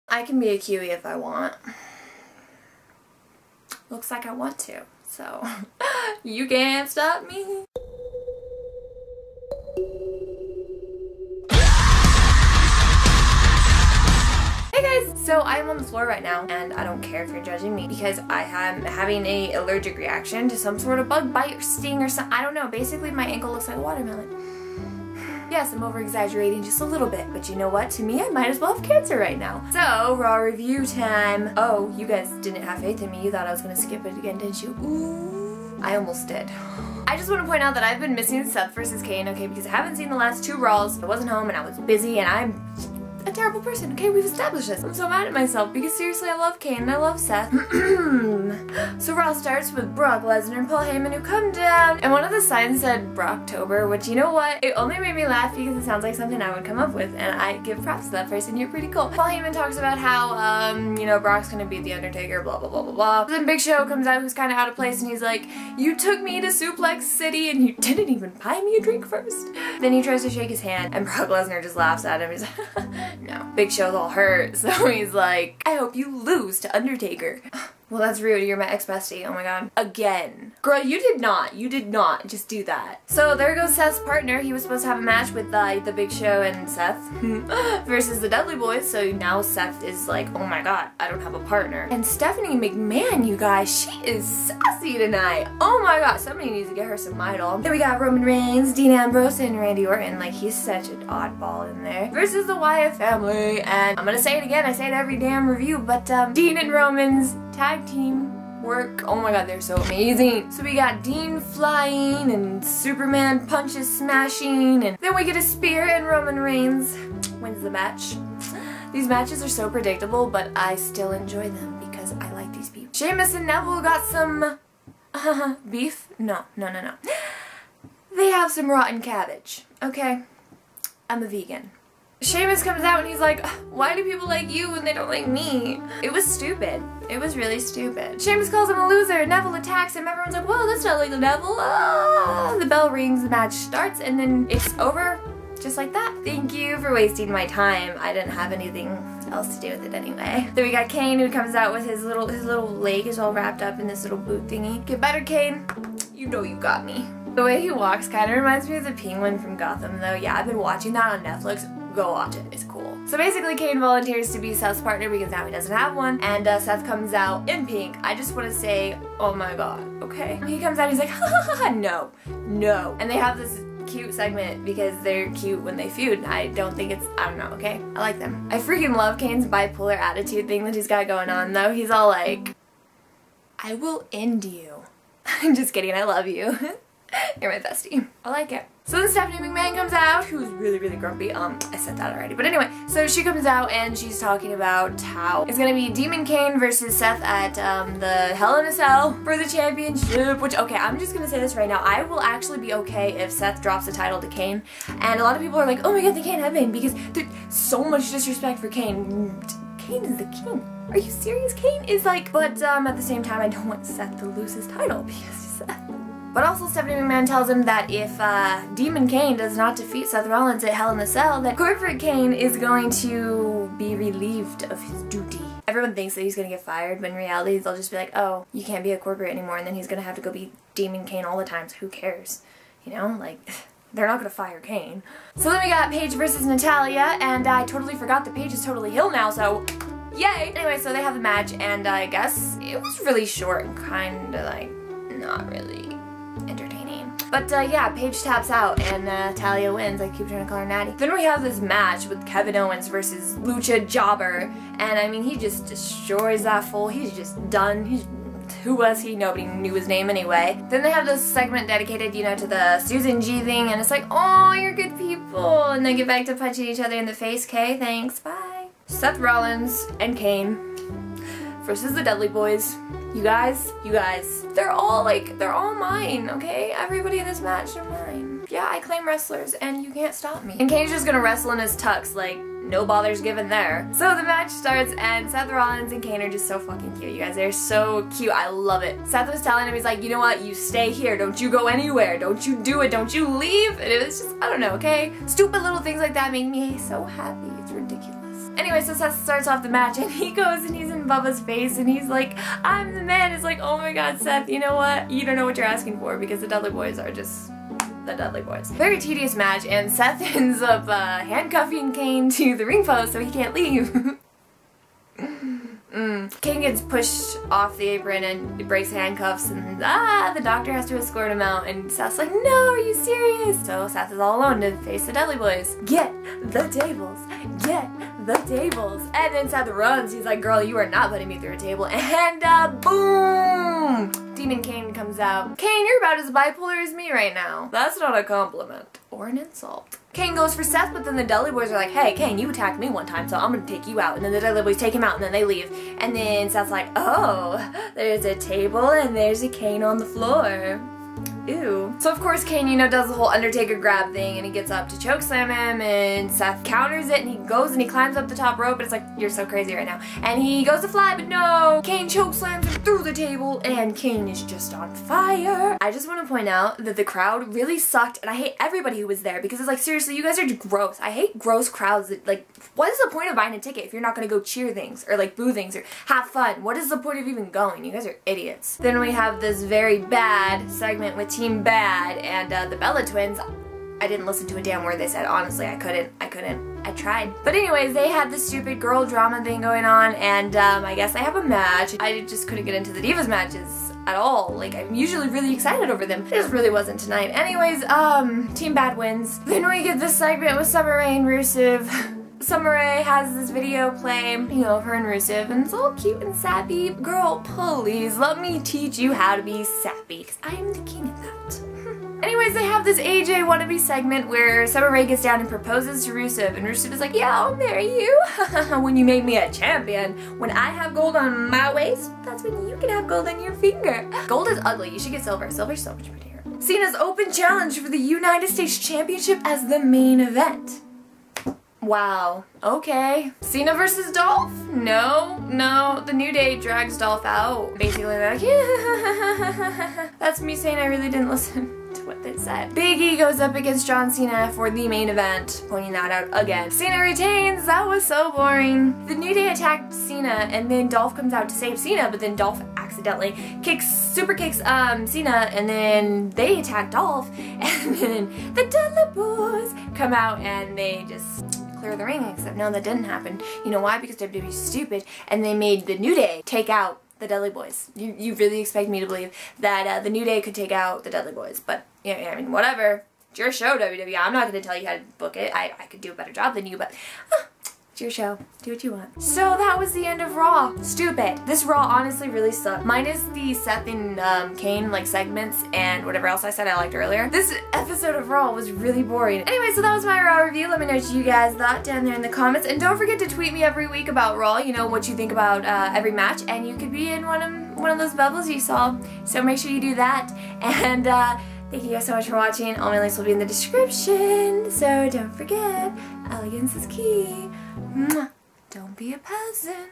I can be a Kiwi if I want. Looks like I want to, so you can't stop me. Hey guys, so I'm on the floor right now and I don't care if you're judging me because I am having an allergic reaction to some sort of bug bite or sting or something. I don't know. Basically my ankle looks like a watermelon. Yes, I'm over-exaggerating just a little bit, but you know what? To me, I might as well have cancer right now. So, Raw review time. Oh, you guys didn't have faith in me. You thought I was gonna skip it again, didn't you? Ooh, I almost did. I just want to point out that I've been missing Seth versus Kane, okay, because I haven't seen the last 2 Raws. I wasn't home and I was busy and I'm a terrible person, okay? We've established this. I'm so mad at myself because seriously, I love Kane and I love Seth. So Raw starts with Brock Lesnar and Paul Heyman who come down, and one of the signs said Brocktober, which you know what? It only made me laugh because it sounds like something I would come up with, and I give props to that person. You're pretty cool. Paul Heyman talks about how, you know, Brock's gonna beat The Undertaker, blah, blah, blah, blah, blah. Then Big Show comes out who's kind of out of place and he's like, you took me to Suplex City and you didn't even buy me a drink first. Then he tries to shake his hand and Brock Lesnar just laughs at him. He's like, no. Big Show's all hurt, so he's like, I hope you lose to Undertaker. Well, that's rude. You're my ex-bestie. Oh my god. Again. Girl, you did not just do that. So there goes Seth's partner. He was supposed to have a match with the Big Show and Seth versus the Dudley Boys. So now Seth is like, oh my god, I don't have a partner. And Stephanie McMahon, you guys, she is sassy tonight. Oh my god, somebody needs to get her some Idol. Then we got Roman Reigns, Dean Ambrose, and Randy Orton. Like, he's such an oddball in there. Versus the Wyatt family. And I'm gonna say it again. I say it every damn review, but Dean and Roman's tag team work. Oh my god, they're so amazing. So we got Dean flying and Superman punches smashing, and then we get a spear and Roman Reigns wins the match. These matches are so predictable, but I still enjoy them because I like these people. Sheamus and Neville got some beef? No. They have some rotten cabbage. Okay, I'm a vegan. Sheamus comes out and he's like, why do people like you when they don't like me? It was stupid. It was really stupid. Sheamus calls him a loser, Neville attacks him, everyone's like, whoa, that's not like the Neville. Ah. The bell rings, the match starts, and then it's over just like that. Thank you for wasting my time. I didn't have anything else to do with it anyway. Then we got Kane who comes out with his little leg is all wrapped up in this little boot thingy. Get better, Kane. You know you got me. The way he walks kind of reminds me of the Penguin from Gotham though. Yeah, I've been watching that on Netflix. Go watch it, it's cool. So basically Kane volunteers to be Seth's partner because now he doesn't have one, and Seth comes out in pink. I just want to say, oh my god, okay? He comes out, he's like, ha ha ha, no. And they have this cute segment because they're cute when they feud. I don't think it's, I don't know, okay? I like them. I freaking love Kane's bipolar attitude thing that he's got going on though. He's all like, I will end you. I'm just kidding, I love you. You're my bestie. I like it. So then Stephanie McMahon comes out, who's really, really grumpy. I said that already. But anyway, so she comes out and she's talking about how it's gonna be Demon Kane versus Seth at the Hell in a Cell for the championship, which, okay, I'm just gonna say this right now. I will actually be okay if Seth drops the title to Kane. And a lot of people are like, oh my god, they can't have Kane because there's so much disrespect for Kane. Kane is the king. Are you serious? Kane is like, but at the same time, I don't want Seth to lose his title because he's Seth. But also Stephanie McMahon tells him that if Demon Kane does not defeat Seth Rollins at Hell in a Cell, that Corporate Kane is going to be relieved of his duty. Everyone thinks that he's going to get fired, but in reality they'll just be like, oh, you can't be a corporate anymore, and then he's going to have to go be Demon Kane all the time, so who cares? You know, like, they're not going to fire Kane. So then we got Paige versus Natalya, and I totally forgot that Paige is totally heel now, so yay! Anyway, so they have the match, and I guess it was really short and kind of like, not really entertaining. But yeah, Paige taps out and Natalya wins. I keep trying to call her Natty. Then we have this match with Kevin Owens versus Lucha Jobber, and I mean, he just destroys that fool. He's just done. Who was he? Nobody knew his name anyway. Then they have this segment dedicated, you know, to the Susan G thing, and it's like, oh, you're good people, and they get back to punching each other in the face. Okay, thanks, bye. Seth Rollins and Kane versus the Dudley Boys. You guys, they're all mine, okay? Everybody in this match are mine. Yeah, I claim wrestlers and you can't stop me. And Kane's just gonna wrestle in his tux, like, no bothers given there. So the match starts and Seth Rollins and Kane are just so fucking cute, you guys. They're so cute, I love it. Seth was telling him, he's like, you know what, you stay here, don't you go anywhere, don't you do it, don't you leave. And it was just, I don't know, okay? Stupid little things like that make me so happy, it's ridiculous. Anyway, so Seth starts off the match and he goes and he's in Bubba's face and he's like, I'm the man. It's like, oh my god, Seth, you know what? You don't know what you're asking for because the Dudley Boys are just the Dudley Boys. Very tedious match, and Seth ends up handcuffing Kane to the ring post so he can't leave. Kane gets pushed off the apron and breaks handcuffs, and the doctor has to escort him out, and Seth's like, no, are you serious? So Seth is all alone to face the Dudley Boys. Get the tables! Get the tables! And then Seth runs. He's like, girl, you are not letting me through a table. And boom! Demon Kane comes out. Kane, you're about as bipolar as me right now. That's not a compliment. Or an insult. Kane goes for Seth, but then the Dudley Boys are like, hey, Kane, you attacked me one time, so I'm gonna take you out. And then the Dudley Boys take him out, and then they leave. And then Seth's like, oh, there's a table, and there's a Kane on the floor. Ew. So of course Kane, you know, does the whole Undertaker grab thing, and he gets up to chokeslam him, and Seth counters it, and he goes and he climbs up the top rope, and it's like, you're so crazy right now. And he goes to fly, but no! Kane chokeslams him through the table, and Kane is just on fire. I just want to point out that the crowd really sucked, and I hate everybody who was there, because it's like, seriously, you guys are gross. I hate gross crowds that, like, what is the point of buying a ticket if you're not gonna go cheer things, or like boo things, or have fun? What is the point of even going? You guys are idiots. Then we have this very bad segment with Team Bad and the Bella Twins. I didn't listen to a damn word they said. Honestly, I couldn't. I tried. But anyways, they had this stupid girl drama thing going on, and I guess they have a match. I just couldn't get into the Divas matches at all. Like, I'm usually really excited over them. It just really wasn't tonight. Anyways, Team Bad wins. Then we get this segment with Summer Rae and Rusev. Summer Rae has this video play, you know, of her and Rusev, and it's all cute and sappy. Girl, please, let me teach you how to be sappy, because I am the king of that. Anyways, they have this AJ wannabe segment where Summer Rae gets down and proposes to Rusev, and Rusev is like, yeah, I'll marry you. When you made me a champion. When I have gold on my waist, that's when you can have gold on your finger. Gold is ugly. You should get silver. Silver's so much prettier. Cena's open challenge for the United States Championship as the main event. Wow. Okay. Cena versus Dolph? No, the New Day drags Dolph out. Basically, they're like, yeah. That's me saying I really didn't listen to what they said. Big E goes up against John Cena for the main event, pointing that out again. Cena retains. That was so boring. The New Day attacked Cena, and then Dolph comes out to save Cena, but then Dolph accidentally super kicks Cena, and then they attack Dolph, and then the Dudley Boys come out and they just clear the ring, except no, that didn't happen. You know why? Because WWE is stupid, and they made the New Day take out the Dudley Boys. You really expect me to believe that the New Day could take out the Dudley Boys, but yeah, I mean, whatever. It's your show, WWE. I'm not going to tell you how to book it. I could do a better job than you, but it's your show. Do what you want. So that was the end of Raw. Stupid. This Raw honestly really sucked. Minus the Seth and Kane like segments and whatever else I said I liked earlier. This episode of Raw was really boring. Anyway, so that was my Raw review. Let me know what you guys thought down there in the comments. And don't forget to tweet me every week about Raw, you know, what you think about every match. And you could be in one of those bubbles you saw. So make sure you do that. And thank you guys so much for watching. All my links will be in the description. So don't forget, elegance is key. Mwah. Don't be a peasant.